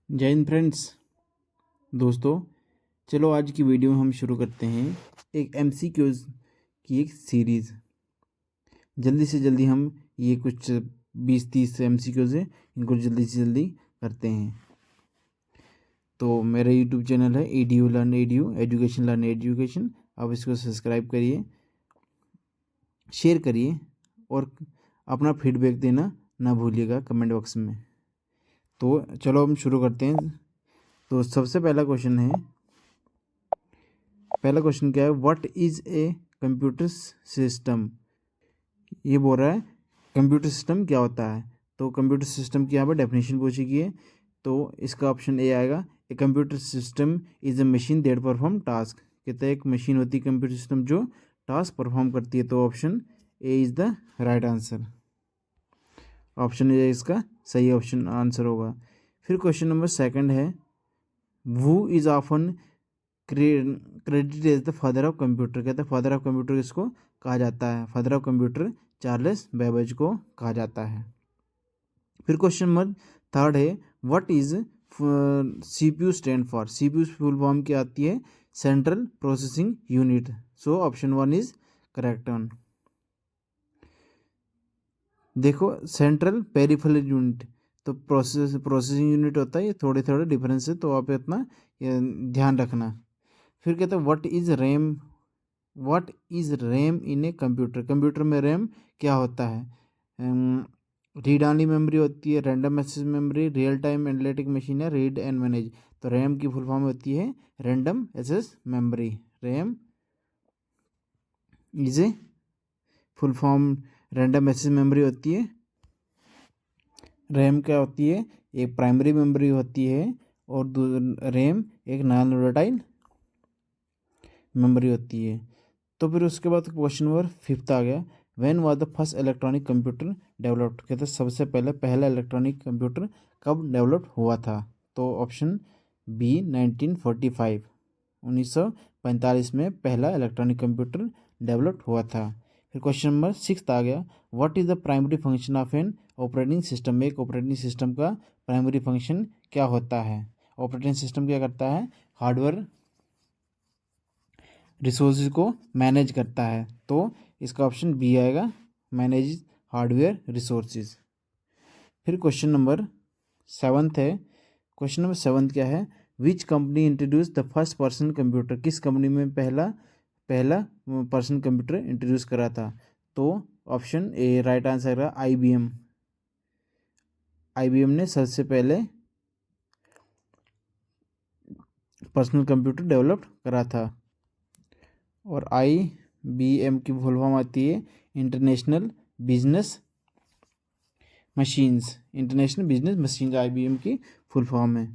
जय हिंद फ्रेंड्स। दोस्तों, चलो आज की वीडियो में हम शुरू करते हैं एक एमसीक्यूज की एक सीरीज़। जल्दी से जल्दी हम ये कुछ 20-30 एमसीक्यूज हैं, इनको जल्दी से जल्दी करते हैं। तो मेरा यूट्यूब चैनल है EDU learn EDU, education learn education. आप इसको सब्सक्राइब करिए, शेयर करिए और अपना फीडबैक देना ना भूलिएगा कमेंट बॉक्स में। तो चलो हम शुरू करते हैं। तो सबसे पहला क्वेश्चन क्या है, what is a computer system. ये बोल रहा है कंप्यूटर सिस्टम क्या होता है। तो कंप्यूटर सिस्टम की यहाँ पर डेफिनेशन पूछी गई है, तो इसका ऑप्शन ए आएगा। A computer system is a machine that perform task. कहते हैं एक मशीन होती है कंप्यूटर सिस्टम जो टास्क परफॉर्म करती है। तो option A is the right answer. Option A इसका सही ऑप्शन आंसर होगा। फिर क्वेश्चन नंबर सेकंड है, who is often credit as the father of computer. कहते हैं फादर ऑफ कंप्यूटर किसको कहा जाता है। Father of computer Charles Babbage को कहा जाता है। फिर क्वेश्चन नंबर थर्ड है, what is CPU stand for. CPU full form क्या आती है, central processing unit. So option 1 is correct one. देखो सेंट्रल पेरिफेरल यूनिट तो प्रोसेसिंग यूनिट होता है, ये थोड़े थोड़े डिफरेंस है, तो आप इतना ध्यान रखना। फिर कहते हैं what is RAM in a computer. Computer में रैम क्या होता है। रीड ऑनली मेमोरी होती है, random access memory, real time analytic machine है, रीड एंड मैनेज। तो रैम की फुल फॉर्म होती है random access memory. RAM is a full form random access memory होती है। रैम क्या होती है, एक प्राइमरी मेमोरी होती है और रैम एक नॉन वोलेटाइल मेमोरी होती है। तो फिर उसके बाद क्वेश्चन नंबर 5 आ गया, when was the first electronic computer developed. कहते हैं सबसे पहला इलेक्ट्रॉनिक कंप्यूटर कब डेवलप हुआ था। तो ऑप्शन बी 1945, 1945 में पहला इलेक्ट्रॉनिक कंप्यूटर डेवलप हुआ था। फिर क्वेश्चन नंबर 6 आ गया, what is the primary function of an operating system. एक ऑपरेटिंग सिस्टम का प्राइमरी फंक्शन क्या होता है। ऑपरेटिंग सिस्टम क्या करता है, हार्डवेयर रिसोर्सेज को मैनेज करता है। तो इसका ऑप्शन बी आएगा, मैनेज हार्डवेयर रिसोर्सेज। फिर क्वेश्चन नंबर 7 है। क्वेश्चन नंबर 7 क्या है, which company introduce the first person computer. किस कंपनी में पहला पर्सन कंप्यूटर इंट्रोड्यूस करा था। तो ऑप्शन ए राइट आंसर है IBM। IBM ने सबसे पहले पर्सनल कंप्यूटर डेवलप करा था। और IBM की फुल फॉर्म आती है international business machines. International business machines IBM की फुल फॉर्म है।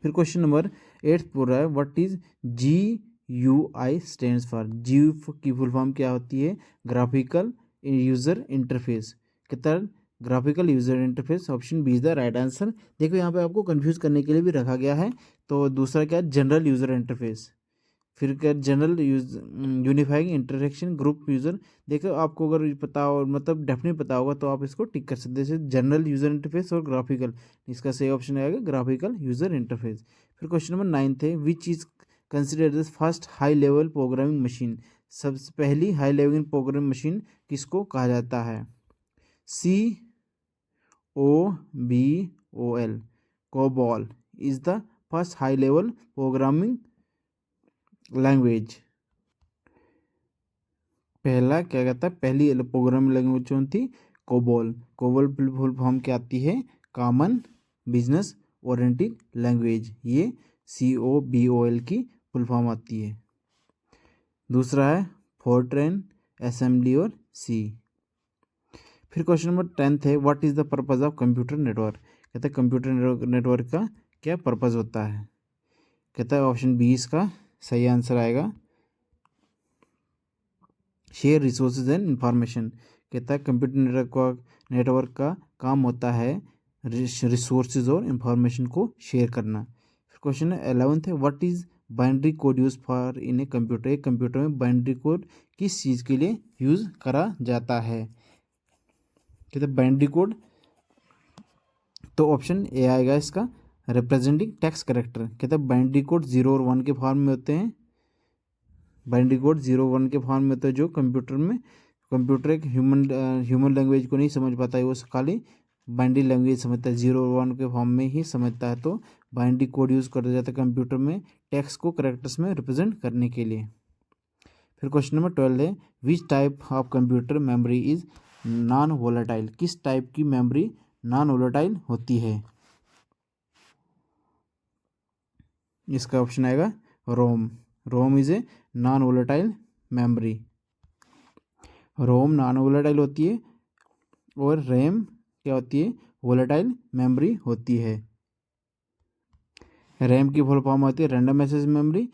फिर क्वेश्चन नंबर 8 पूरा है, what is GUI stands for. G की फुल फॉर्म क्या होती है, ग्राफिकल यूजर इंटरफेस। कितना graphical user interface. Option B is the right answer. देखो यहाँ पे आपको कंफ्यूज करने के लिए भी रखा गया है। तो दूसरा क्या है, जनरल यूजर इंटरफेस। फिर क्या, general unifying interaction group user. देखो आपको अगर पता हो, मतलब डेफिनेट पता होगा, तो आप इसको टिक कर सकते हैं, जैसे जनरल यूज़र इंटरफेस और ग्राफिकल। इसका सही ऑप्शन आएगा ग्राफिकल यूज़र इंटरफेस। फिर क्वेश्चन नंबर 9 है, which is considered the first high level programming machine. सबसे पहली हाई लेवल प्रोग्रामिंग मशीन किसको कहा जाता है। COBOL, COBOL is the first high level programming language. पहला क्या कहता है, पहली प्रोग्रामिंग लैंग्वेज कौन थी, कोबॉल। कोबॉल फुल फॉर्म क्या आती है, कॉमन बिजनेस ओरिएंटेड लैंग्वेज। ये COBOL की फुल फॉर्म आती है। दूसरा है फोर्ट्रेन, असेंबली और C। फिर क्वेश्चन नंबर 10 है, what is the purpose of computer network. कहता है कंप्यूटर नेटवर्क का क्या पर्पज होता है। कहता है ऑप्शन बी इसका सही आंसर आएगा, शेयर रिसोर्सेज एंड इंफॉर्मेशन। कहता है कंप्यूटर नेटवर्क का काम होता है रिसोर्सेज और इंफॉर्मेशन को शेयर करना। फिर क्वेश्चन 11 है, what is binary code use for in a computer. एक कंप्यूटर में बाइनरी कोड किस चीज़ के लिए यूज करा जाता है। कहते हैं बाइनरी कोड, तो ऑप्शन ए आएगा इसका रिप्रेजेंटिंग टेक्स्ट कैरेक्टर, कहता है बाइनरी कोड 0 और 1 के फॉर्म में होते हैं। बाइनरी कोड 0-1 के फॉर्म में होता है, जो कंप्यूटर एक ह्यूमन लैंग्वेज को नहीं समझ पाता है, वो खाली बाइनरी लैंग्वेज समझता है, 0 और 1 के फॉर्म में ही समझता है। तो बाइनरी कोड यूज़ करा जाता है कंप्यूटर में टेक्स्ट को कैरेक्टर्स में रिप्रेजेंट करने के लिए। फिर क्वेश्चन नंबर 12 है, which type of computer memory is non volatile, किस टाइप की मेमोरी नॉन वोलेटाइल होती है? इसका ऑप्शन आएगा ROM. ROM is a non volatile memory. ROM non volatile होती है और रैम क्या होती है? वोलेटाइल मेमोरी होती है। रैम की फुल फॉर्म होती है रैंडम एक्सेस मेमोरी,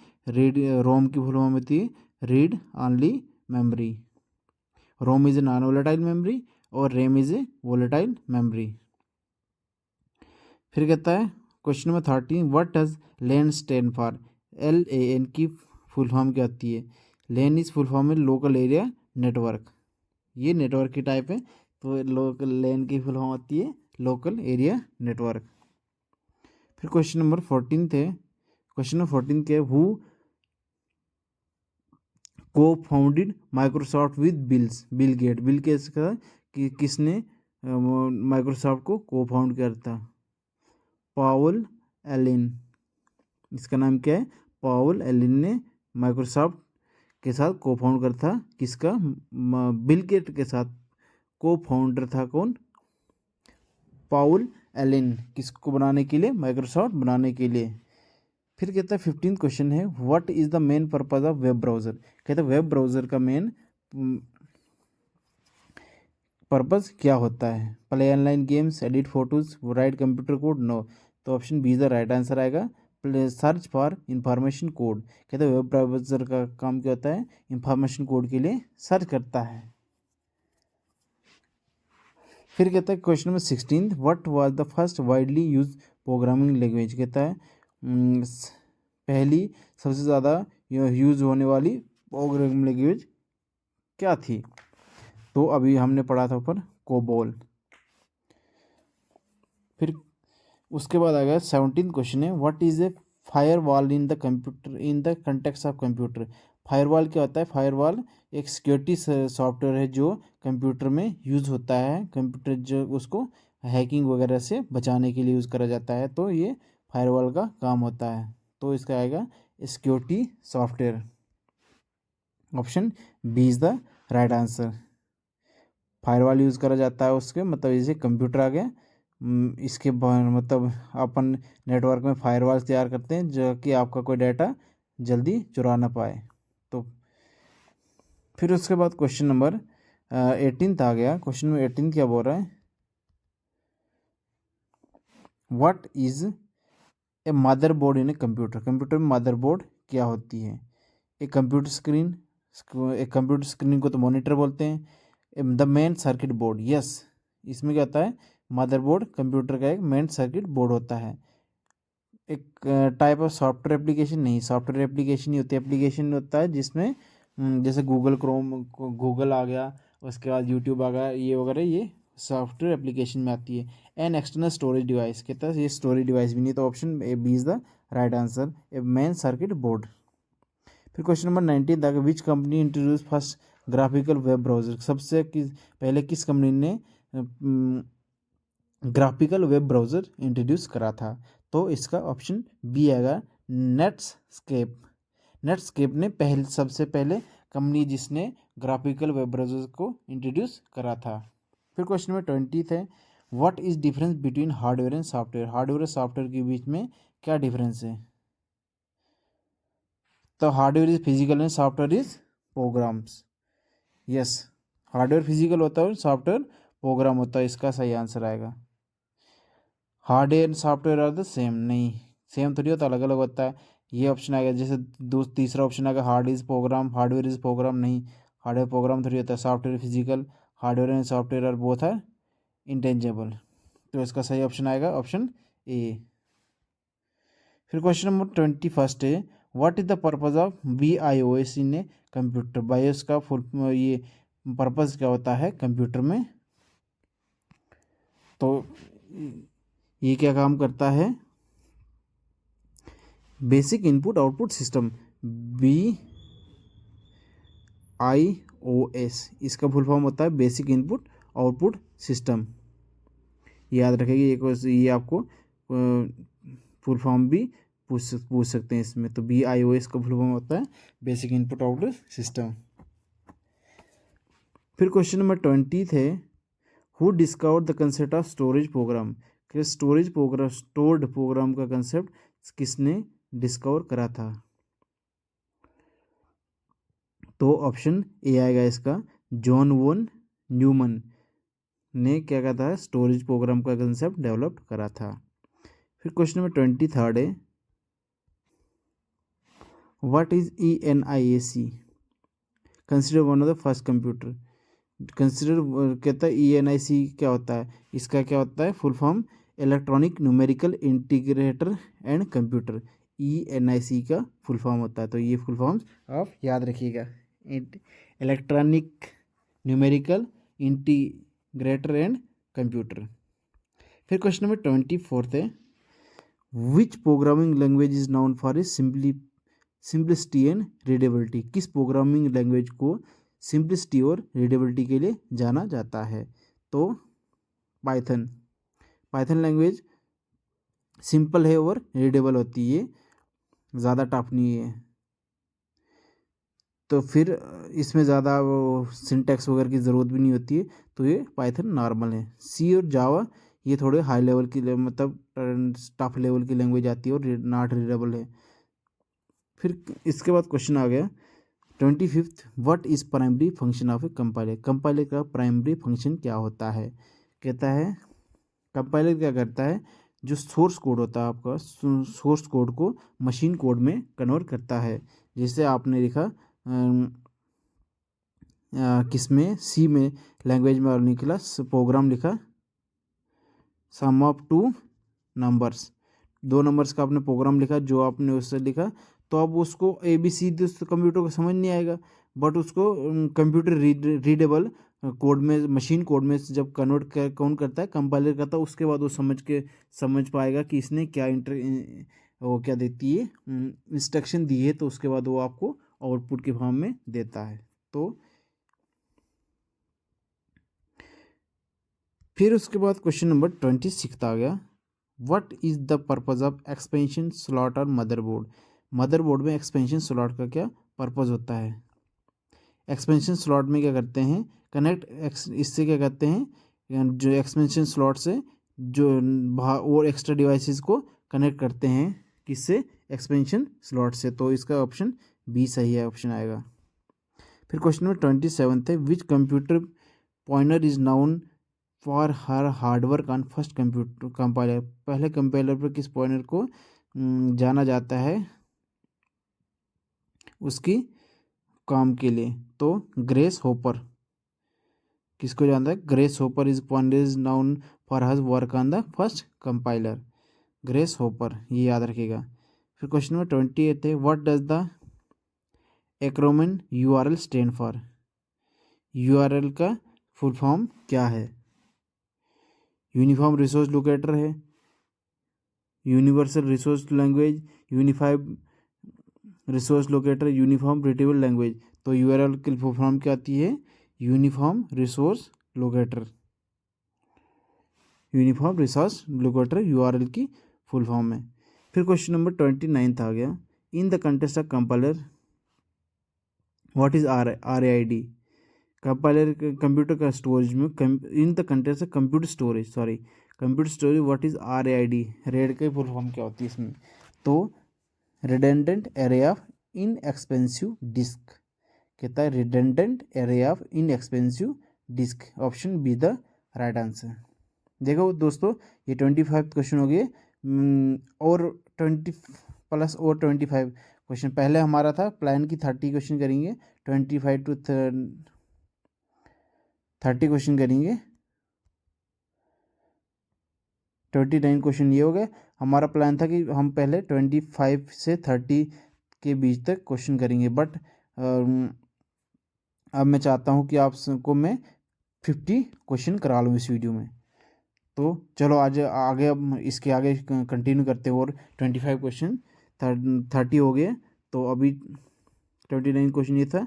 रोम की फुल फॉर्म होती है read only memory. ROM is a non volatile memory और RAM is a volatile memory. फिर कहता है question number 13, what does LAN stand for? LAN की फुल फॉर्म क्या होती है? लैन इज फुल फॉर्म है लोकल एरिया नेटवर्क। ये नेटवर्क की टाइप है, तो लोकल लैन की फुल फॉर्म होती है लोकल एरिया नेटवर्क। फिर क्वेश्चन नंबर 14 थे, क्वेश्चन नंबर 14 के who co founded Microsoft with Bill Gates का कि किसने माइक्रोसॉफ्ट को फाउंड किया था? पाउल एलिन। इसका नाम क्या है? पाउल एलिन ने माइक्रोसॉफ्ट के साथ को फाउंड करा था। किसका? बिल गेट के साथ को फाउंडर था कौन? पाउल एलिन। किसको बनाने के लिए? माइक्रोसॉफ्ट बनाने के लिए। फिर कहता है 15 क्वेश्चन है, what is the main purpose of web browser? कहता है वेब ब्राउजर का मेन पर्पज क्या होता है? Play online games, edit photos, write computer code? No. तो option B is the right answer आएगा, सर्च फॉर इंफॉर्मेशन कोड। कहते हैं वेब ब्राउजर का काम क्या होता है? इंफॉर्मेशन कोड के लिए सर्च करता है। फिर कहता है question number 16, what was the first widely use programming language? कहता है पहली सबसे ज़्यादा यूज होने वाली प्रोग्रामिंग लैंग्वेज क्या थी? तो अभी हमने पढ़ा था ऊपर कोबोल। फिर उसके बाद आ गया 17 क्वेश्चन है, what is a firewall in the computer in the context of computer? Firewall क्या होता है? फायरवॉल एक सिक्योरिटी सॉफ्टवेयर है जो कंप्यूटर में यूज़ होता है, कंप्यूटर जो उसको हैकिंग वगैरह से बचाने के लिए यूज़ करा जाता है, तो ये फायरवॉल का काम होता है। तो इसका आएगा security software. Option B is the right answer. Firewall use करा जाता है उसके मतलब जैसे कंप्यूटर आ गया, इसके मतलब अपन नेटवर्क में फायरवॉल तैयार करते हैं जो कि आपका कोई डाटा जल्दी चुरा ना पाए। तो फिर उसके बाद क्वेश्चन नंबर 18 आ गया। क्वेश्चन नंबर 18 क्या बोल रहा है? What is a motherboard in a computer? Computer में मदरबोर्ड क्या होती है? एक कंप्यूटर स्क्रीन, एक कंप्यूटर स्क्रीन को तो मॉनिटर बोलते हैं। The main circuit board, yes, इसमें क्या होता है? मदरबोर्ड कंप्यूटर का एक मेन सर्किट बोर्ड होता है। एक टाइप ऑफ सॉफ्टवेयर एप्लीकेशन, नहीं, सॉफ्टवेयर एप्लीकेशन नहीं होती, एप्लीकेशन होता है जिसमें जैसे गूगल क्रोम, गूगल आ गया, उसके बाद यूट्यूब आ गया, ये वगैरह, ये सॉफ्टवेयर एप्लीकेशन में आती है। एन एक्सटर्नल स्टोरेज डिवाइस, कहता है ये स्टोरेज डिवाइस भी नहीं, तो option A B is the right answer, a main circuit board. फिर क्वेश्चन नंबर 19 था, which company introduce first graphical web browser? सबसे पहले किस कंपनी ने ग्राफिकल वेब ब्राउज़र इंट्रोड्यूस करा था? तो इसका ऑप्शन बी आएगा, नेटस्केप। नेटस्केप ने सबसे पहले कंपनी जिसने ग्राफिकल वेब ब्राउज़र को इंट्रोड्यूस करा था। फिर क्वेश्चन नंबर 20 है, what is difference between hardware and software? Hardware और सॉफ्टवेयर के बीच में क्या डिफरेंस है? तो hardware is physical and software is programs. Yes, hardware physical होता है और सॉफ्टवेयर प्रोग्राम होता है, इसका सही आंसर आएगा। Hardware and software are the same, नहीं, सेम थोड़ी होता, अलग अलग होता है। ये ऑप्शन आएगा, जैसे तीसरा ऑप्शन आएगा hard is program, hardware is program, नहीं, हार्डवेयर प्रोग्राम थोड़ी होता है। Software physical, hardware and software are both are intangible, तो इसका सही ऑप्शन आएगा ऑप्शन ए। फिर क्वेश्चन नंबर 21 है, what is the purpose of BIOS in a computer? BIOS का फुल ये पर्पज क्या होता है कंप्यूटर में? तो ये क्या काम करता है? Basic input output system, BIOS, इसका फुल फॉर्म होता है बेसिक इनपुट आउटपुट सिस्टम। याद रखेंगे, ये आपको फुल फॉर्म भी पूछ सकते हैं इसमें। तो BIOS का फुल फॉर्म होता है बेसिक इनपुट आउटपुट सिस्टम। फिर क्वेश्चन नंबर 20 थे, who discover the concept of storage program, कि स्टोर्ड प्रोग्राम का कंसेप्ट किसने डिस्कवर करा था। तो ऑप्शन ए आएगा इसका, जॉन वॉन न्यूमन ने क्या कहा था, स्टोरेज प्रोग्राम का कंसेप्ट डेवलप करा था। फिर क्वेश्चन नंबर 23 है, what is ENIAC, consider one of the first computer. Consider कहता है ENIC क्या होता है, इसका क्या होता है full form, electronic numerical integrator and computer, ENIC का फुल फॉर्म होता है। तो ये फुल फॉर्म आप याद रखिएगा, electronic numerical integrator and computer. फिर क्वेश्चन नंबर 24 है, विच programming language is known for is simplicity and readability, किस प्रोग्रामिंग लैंग्वेज को सिंपलिसिटी और रीडेबिलिटी के लिए जाना जाता है। तो पाइथन लैंग्वेज सिंपल है और रीडेबल होती है, ज़्यादा टफ नहीं है। तो फिर इसमें ज़्यादा वो सिंटैक्स वगैरह की ज़रूरत भी नहीं होती है, तो ये पाइथन नॉर्मल है। सी और जावा ये थोड़े हाई लेवल की मतलब टफ लेवल की लैंग्वेज आती है और नॉट रीडेबल है। फिर इसके बाद क्वेश्चन आ गया 25, what is primary function of A compiler, compiler का प्राइमरी फंक्शन क्या होता है। कहता है कंपाइलर क्या करता है, जो सोर्स कोड होता है आपका, सोर्स कोड को मशीन कोड में कन्वर्ट करता है। जैसे आपने लिखा किसमें, सी में लैंग्वेज में निकला प्रोग्राम लिखा, सम ऑफ टू नंबर्स, 2 नंबर्स का आपने प्रोग्राम लिखा, जो आपने उससे लिखा, तो अब उसको ABCD उसको कंप्यूटर को समझ नहीं आएगा, बट उसको कंप्यूटर रीडेबल कोड में, मशीन कोड में जब कौन करता है, कंपाइलर करता है, उसके बाद वो समझ पाएगा कि इसने क्या वो क्या देती है, इंस्ट्रक्शन दी है, तो उसके बाद वो आपको आउटपुट के फॉर्म में देता है। तो फिर उसके बाद क्वेश्चन नंबर 26 आ गया, what is the purpose of expansion slot और मदरबोर्ड, मदरबोर्ड में एक्सपेंशन स्लॉट का क्या पर्पज़ होता है। एक्सपेंशन स्लॉट में क्या करते हैं, इससे क्या करते हैं, जो एक्सपेंशन स्लॉट से जो और एक्स्ट्रा डिवाइसेस को कनेक्ट करते हैं, किससे, एक्सपेंशन स्लॉट से। तो इसका ऑप्शन बी सही है, ऑप्शन आएगा। फिर क्वेश्चन नंबर 27 है, which computer pointer is known for her hard work on first computer compiler, पहले कंपाइलर पर किस पॉइंटर को जाना जाता है उसकी काम के लिए। तो ग्रेस होपर, किसको जानता है, grace hopper is pointer is known for her work on the first compiler, grace hopper, ये याद रखिएगा। फिर क्वेश्चन नंबर 28 है, what does the acronym URL stand for, URL का फुल फॉर्म क्या है। यूनिफॉर्म रिसोर्स लोकेटर है, universal resource language, unified resource locator, uniform readable language. तो URL की फुल फॉर्म क्या आती है, uniform resource locator, uniform resource locator URL की फुल फॉर्म है। फिर क्वेश्चन नंबर 29 आ गया, in the context of compiler what is RAID, compiler computer का स्टोरेज में, in the context of computer storage what is RAID, RAID का full form क्या होती है इसमें। तो redundant array of inexpensive disk, कहता है redundant array of inexpensive disk, option B the right answer. देखो दोस्तों, ये 25 क्वेश्चन हो गए, और 20 प्लस और 25 क्वेश्चन, पहले हमारा था प्लान की 30 क्वेश्चन करेंगे, 25 to 30 क्वेश्चन करेंगे, 29 क्वेश्चन ये हो गए। हमारा प्लान था कि हम पहले 25 से 30 के बीच तक क्वेश्चन करेंगे, बट अब मैं चाहता हूँ कि आपको मैं 50 क्वेश्चन करा लूँ इस वीडियो में। तो चलो आज आगे, अब इसके आगे कंटिन्यू करते हैं और 25 क्वेश्चन 30 हो गए। तो अभी 29 क्वेश्चन ये था।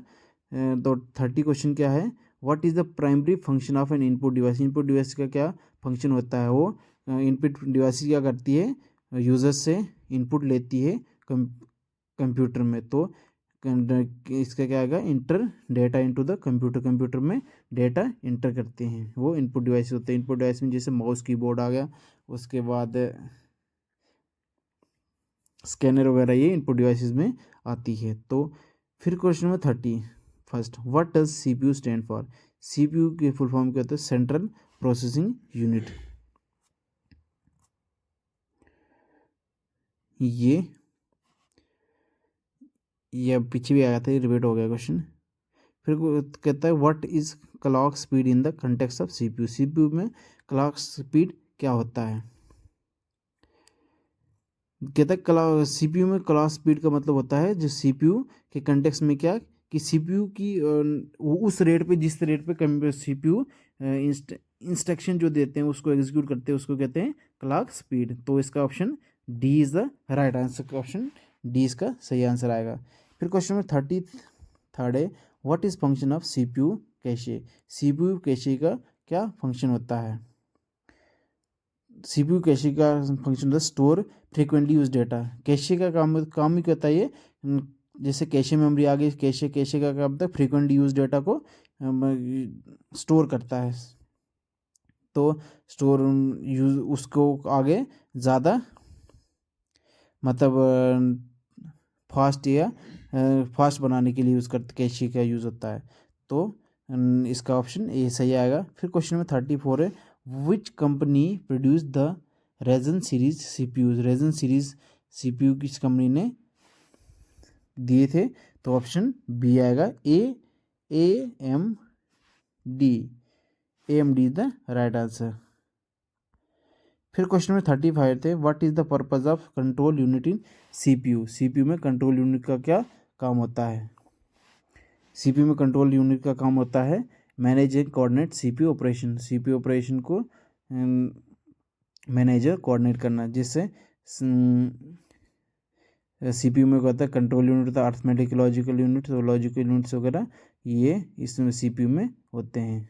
तो 30 क्वेश्चन क्या है, what is the primary function of N input device. Input device का क्या फंक्शन होता है, वो इनपुट डिवाइस क्या करती है, यूज़र से इनपुट लेती है कंप्यूटर में। तो इसका क्या आएगा, inter data into the computer, computer में डेटा इंटर करते हैं, वो इनपुट डिवाइस होते हैं। इनपुट डिवाइस में जैसे माउस कीबोर्ड आ गया, उसके बाद स्कैनर वगैरह, ये इनपुट डिवाइसेस में आती है। तो फिर question number 31, what does CPU stand for. CPU की फुल फॉर्म क्या होता है, सेंट्रल प्रोसेसिंग यूनिट। ये पीछे भी आया था, ये रिपीट हो गया क्वेश्चन। फिर कहता है what is clock speed in the context of CPU। CPU में क्लॉक स्पीड क्या होता है, कहता है CPU में क्लॉक स्पीड का मतलब होता है जो CPU के कंटेक्स्ट में क्या, कि CPU की उस रेट पे, जिस रेट पे CPU इंस्ट्रक्शन जो देते हैं उसको एग्जीक्यूट करते हैं, उसको कहते हैं क्लॉक स्पीड। तो इसका option D is the right answer, option D इसका सही आंसर आएगा। फिर क्वेश्चन नंबर 33 है, what is function of CPU cache. CPU cache का क्या फंक्शन होता है। CPU कैशे का फंक्शन होता है store frequently use data. Cache का काम ही कहता है ये, जैसे कैशे मेमोरी आ गई, कैशे का काम होता है फ्रीक्वेंटली यूज डेटा को स्टोर करता है। तो स्टोर यूज उसको आगे ज़्यादा मतलब फास्ट बनाने के लिए यूज़ करते, कैशे का यूज़ होता है। तो इसका ऑप्शन ए सही आएगा। फिर क्वेश्चन नंबर 34 है, which company produce the Ryzen series CPUs। Ryzen series CPU किस कंपनी ने दिए थे, तो ऑप्शन बी आएगा, AMD। AMD is the right answer. फिर क्वेश्चन में 35 थे, what is the purpose of control unit in CPU। CPU में कंट्रोल यूनिट का क्या काम होता है। CPU में कंट्रोल यूनिट का काम होता है manage and coordinate CPU operation. CPU operation को मैनेजर कोऑर्डिनेट करना, जिससे CPU में क्या होता है, कंट्रोल यूनिट होता है, अर्थमेटिक लॉजिकल यूनिट, तो लॉजिकल यूनिट्स वगैरह ये इसमें CPU में होते हैं।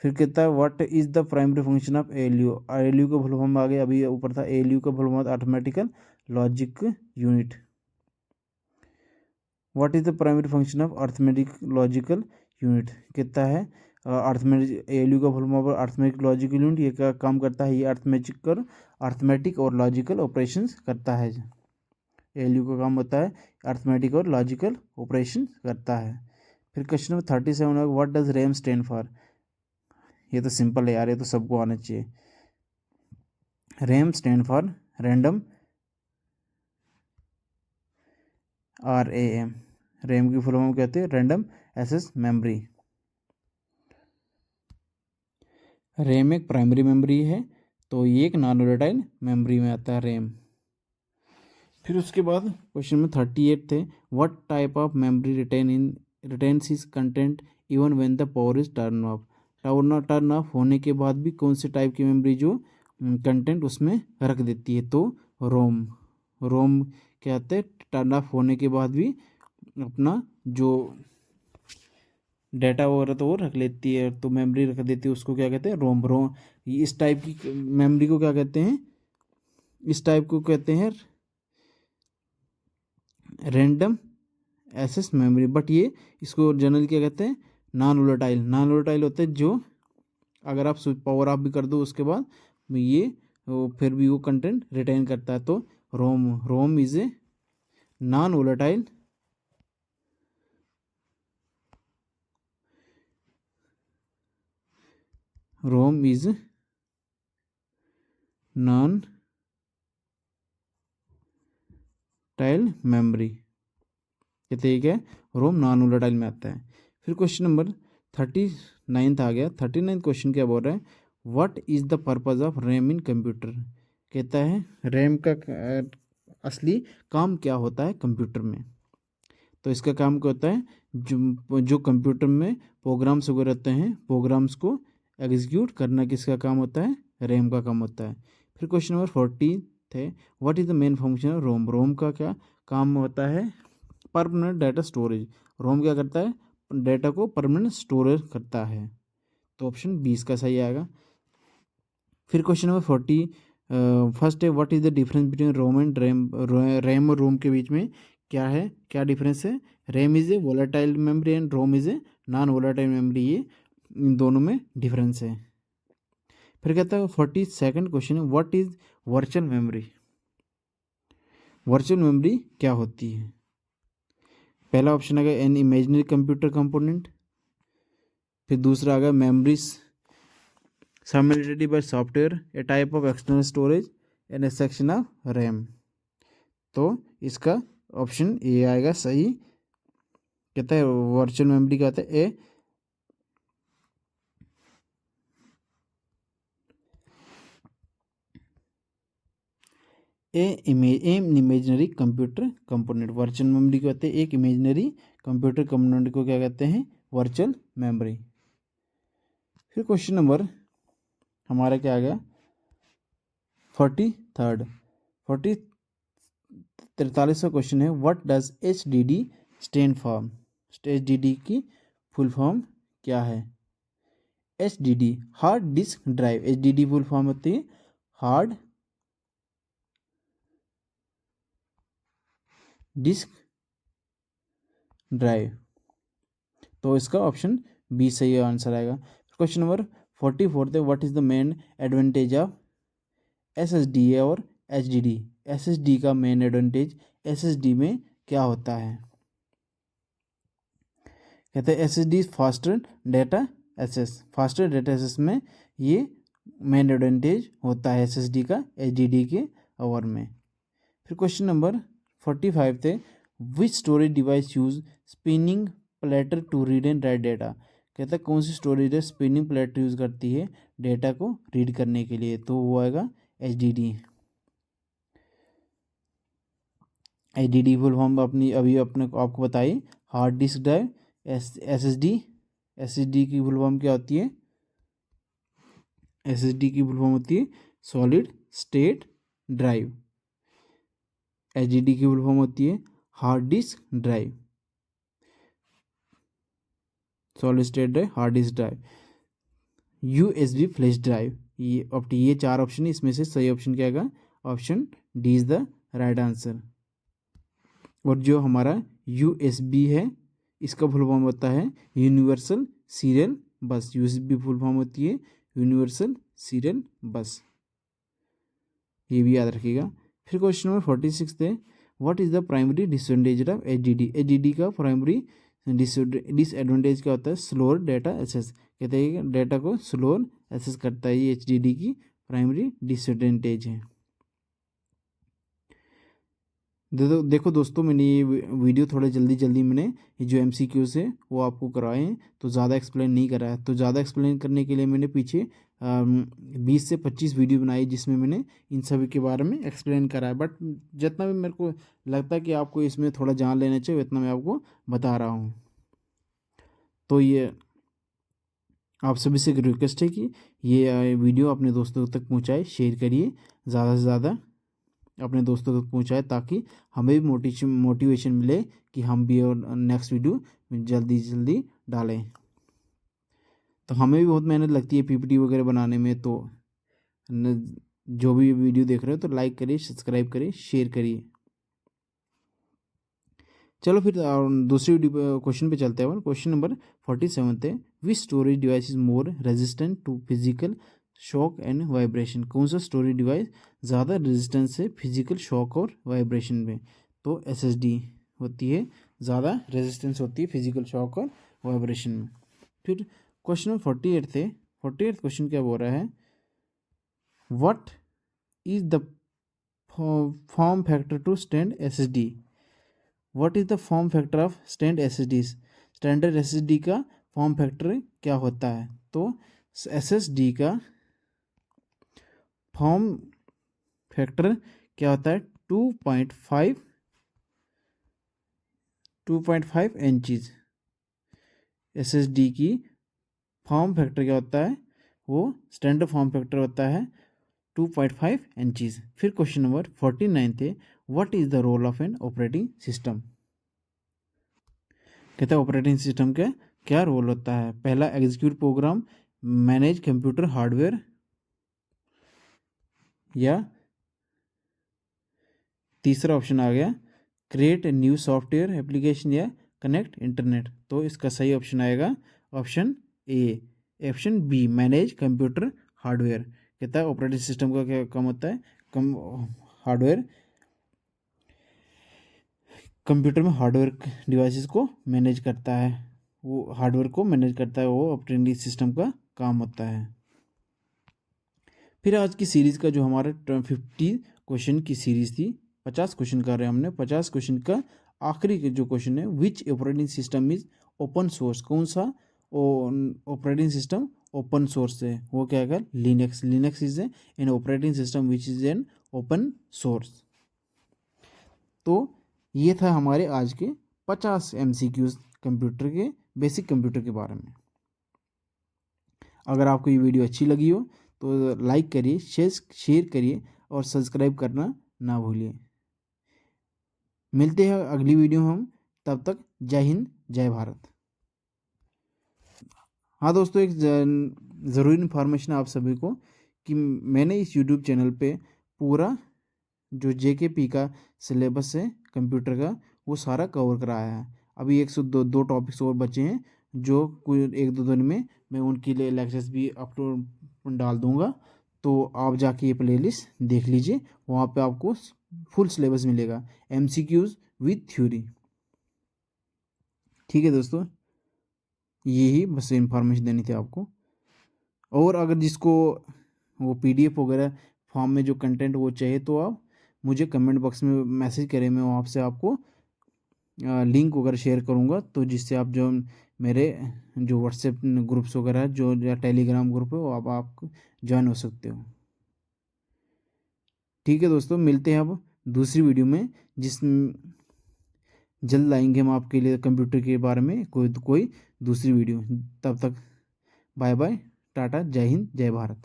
फिर कहता है what is the primary function of ALU। ALU का फुल फॉर्म आ गया, अभी ऊपर था, ALU का full form automatically logic unit. What is the primary function of arithmetic logical unit, कहता है अर्थमेटिक, ALU का full form arithmetic logical unit, ये क्या काम करता है, ये अर्थमेटिक और लॉजिकल ऑपरेशंस करता है। ALU का काम होता है अर्थमेटिक और लॉजिकल ऑपरेशन करता है। फिर क्वेश्चन नंबर 37 है, what does RAM stand for. ये तो सिंपल है यार, ये तो सबको आना चाहिए। RAM stand for random RAM। RAM की फुल फॉर्म कहते हैं रैंडम एक्सेस मेमोरी। रैम एक प्राइमरी मेमोरी है, तो ये एक नॉन वोलेटाइल मेमोरी में आता है रैम। फिर उसके बाद क्वेश्चन में 38 थे, what type of memory retains is content even when the power is turn off. Turn off होने के बाद भी कौन से टाइप की मेमोरी जो कंटेंट उसमें रख देती है, तो रोम क्या कहते हैं, टर्न ऑफ होने के बाद भी अपना जो डाटा वगैरह तो वो रख लेती है, तो मेमोरी रख देती है, उसको क्या कहते हैं, रोम। इस टाइप की मेमोरी को क्या कहते हैं, इस टाइप को कहते हैं रैंडम एक्सेस मेमोरी। बट ये इसको जनरली क्या कहते हैं, नॉन वोलेटाइल होते हैं, जो अगर आप स्विच पावर ऑफ भी कर दो उसके बाद ये फिर भी वो कंटेंट रिटेन करता है। तो ROM is a non volatile ROM is non tile memory, कहते हैं क्या, रोम नॉन वोलेटाइल में आता है। फिर क्वेश्चन नंबर 39 आ गया। 39 क्वेश्चन क्या बोल रहा है, what is the purpose of RAM in computer. कहता है रैम का असली काम क्या होता है कंप्यूटर में। तो इसका काम क्या होता है, जो कंप्यूटर में प्रोग्राम्स वगैरह रहते हैं, प्रोग्राम्स को एग्जीक्यूट करना किसका काम होता है, रैम का काम होता है। फिर क्वेश्चन नंबर 40 थे what is the main function of ROM, ROM का क्या काम होता है, परमानेंट डाटा स्टोरेज। रोम क्या करता है, डाटा को परमानेंट स्टोरेज करता है। तो ऑप्शन 20 का सही आएगा। फिर क्वेश्चन नंबर 40 फर्स्ट है what is the difference between ROM and RAM, RAM और रोम के बीच में क्या है, क्या डिफरेंस है। RAM is a volatile memory and ROM is a non volatile memory, ये इन दोनों में डिफरेंस है। फिर कहता है 42nd क्वेश्चन है what is virtual memory, virtual memory क्या होती है। पहला ऑप्शन आ गया एन इमेजिनरी कंप्यूटर कंपोनेंट, फिर दूसरा आ गया memories simulated by software, a type of external storage and a section of RAM। तो इसका ऑप्शन ए आएगा सही। कहता है वर्चुअल मेमोरी क्या होता है, imaginary computer component. Virtual memory क्या होते हैं, एक इमेजनरी कंप्यूटर कंपोनेंट को क्या कहते हैं, वर्चुअल मेमोरी। फिर क्वेश्चन नंबर हमारा क्या आ गया 43वां क्वेश्चन है what does HDD stand for. HDD की फुल फॉर्म क्या है। HDD hard disk drive, HDD full form होती है हार्ड डिस्क ड्राइव। तो इसका ऑप्शन बी सही आंसर आएगा। क्वेश्चन नंबर 44 है what is the main advantage of SSD और HDD। SSD का मेन एडवांटेज SSD में क्या होता है। कहते हैं SSD faster data access, faster data access में ये मेन एडवांटेज होता है SSD का HDD के ओवर में। फिर क्वेश्चन नंबर 45 थे which storage device use spinning platter to read and write data. कहता है कौन सी स्टोरेज है स्पिनिंग प्लेटर यूज़ करती है डेटा को रीड करने के लिए, तो वो आएगा HDD। HDD फुल फॉर्म अपनी अभी अपने आपको बताई हार्ड डिस्क ड्राइव। SSD की फुल फॉर्म क्या होती है, SSD की फुल फॉर्म होती है सॉलिड स्टेट ड्राइव। HDD की फुल फॉर्म होती है hard disk drive, solid state drive, hard disk drive, USB flash drive. ये 4 ऑप्शन है, इसमें से सही ऑप्शन क्या आएगा, option D is the right answer. और जो हमारा USB है इसका फुल फॉर्म होता है यूनिवर्सल सीरियल बस। USB फुल फॉर्म होती है यूनिवर्सल सीरियल बस, ये भी याद रखिएगा। फिर क्वेश्चन नंबर 46 है what is the primary disadvantage of HDD। HDD का प्राइमरी डिसएडवांटेज क्या होता है, स्लोअर डाटा एक्सेस। कहते हैं डाटा को स्लोअर एक्सेस करता है, ये HDD की प्राइमरी डिसएडवांटेज है। देखो दोस्तों मैंने ये वीडियो थोड़ा जल्दी मैंने ये जो MCQs है वो आपको करवाए हैं, तो ज़्यादा एक्सप्लेन नहीं करा है। तो ज़्यादा एक्सप्लेन करने के लिए मैंने पीछे 20 से 25 वीडियो बनाई जिसमें मैंने इन सभी के बारे में एक्सप्लेन करा है। बट जितना भी मेरे को लगता है कि आपको इसमें थोड़ा जान लेना चाहिए उतना मैं आपको बता रहा हूँ। तो ये आप सभी से एक रिक्वेस्ट है कि ये वीडियो अपने दोस्तों तक पहुँचाए, शेयर करिए ज़्यादा से ज़्यादा अपने दोस्तों तक पहुँचाए ताकि हमें भी मोटिवेशन मिले कि हम भी और नेक्स्ट वीडियो जल्दी से जल्दी डालें। तो हमें भी बहुत मेहनत लगती है PPT वगैरह बनाने में। तो जो भी वीडियो देख रहे हो तो लाइक करिए, सब्सक्राइब करिए, शेयर करिए। चलो फिर दूसरी क्वेश्चन पे चलते हैं। क्वेश्चन नंबर 47 है which storage device is more resistant to physical shock and vibration. कौन सा स्टोरेज डिवाइस ज़्यादा रेजिस्टेंस है फिजिकल शॉक और वाइब्रेशन में, तो SSD होती है, ज़्यादा रेजिस्टेंस होती है फिजिकल शॉक और वाइब्रेशन में। फिर क्वेश्चन नंबर 48 थे 48 क्वेश्चन क्या बोल रहा है what is the form factor to stand SSD। What is the form factor of stand SSD। Standard SSD का फॉर्म फैक्टर क्या होता है, तो SSD का फॉर्म फैक्टर क्या होता है 2.5 इंचज। SSD की फॉर्म फैक्टर क्या होता है, वो स्टैंडर्ड फॉर्म फैक्टर होता है 2.5 इंचज़। फिर क्वेश्चन नंबर 49 थे, what is the role of an operating system. कहता है ऑपरेटिंग सिस्टम का क्या रोल होता है। पहला, execute program, manage computer hardware, या तीसरा ऑप्शन आ गया क्रिएट न्यू सॉफ्टवेयर एप्लीकेशन या कनेक्ट इंटरनेट। तो इसका सही ऑप्शन आएगा option A. Option B, manage computer hardware. कहता है ऑपरेटिंग सिस्टम का क्या काम होता है, हार्डवेयर, कंप्यूटर में हार्डवेयर डिवाइसेस को मैनेज करता है, वो हार्डवेयर को मैनेज करता है, वो ऑपरेटिंग सिस्टम का काम होता है। फिर आज की सीरीज़ का जो हमारा 50 क्वेश्चन की सीरीज़ थी, 50 क्वेश्चन कर रहे हैं हमने। 50 क्वेश्चन का आखिरी जो क्वेश्चन है, which operating system is open source. कौन सा ऑपरेटिंग सिस्टम ओपन सोर्स है, वो क्या है, Linux. Linux is an operating system which is an open source. तो ये था हमारे आज के 50 MCQs कंप्यूटर के, बेसिक कंप्यूटर के बारे में। अगर आपको ये वीडियो अच्छी लगी हो तो लाइक करिए, शेयर करिए और सब्सक्राइब करना ना भूलिए। मिलते हैं अगली वीडियो में हम, तब तक जय हिंद जय भारत। हाँ दोस्तों, एक ज़रूरी इन्फॉर्मेशन आप सभी को कि मैंने इस यूट्यूब चैनल पे पूरा जो JKP का सिलेबस है कंप्यूटर का, वो सारा कवर कराया है। अभी 102 टॉपिक्स और बचे हैं, जो कोई 1-2 दिन में मैं उनके लिए लेक्चर्स भी अपलोड डाल दूंगा। तो आप जाके ये प्लेलिस्ट देख लीजिए, वहाँ पे आपको फुल सिलेबस मिलेगा, MCQs विथ थ्योरी। ठीक है दोस्तों, यही बस इन्फॉर्मेशन देनी थी आपको। और अगर जिसको वो PDF वगैरह फॉर्म में जो कंटेंट वो चाहिए, तो आप मुझे कमेंट बॉक्स में मैसेज करें, मैं वहाँ से आपको लिंक वगैरह शेयर करूँगा, तो जिससे आप जो मेरे जो व्हाट्सएप ग्रुप्स वगैरह है, जो या टेलीग्राम ग्रुप है, वो आप ज्वाइन हो सकते हो। ठीक है दोस्तों, मिलते हैं अब दूसरी वीडियो में, जिस जल्द आएंगे हम आपके लिए कंप्यूटर के बारे में कोई दूसरी वीडियो। तब तक बाय बाय, टाटा, जय हिंद जय भारत।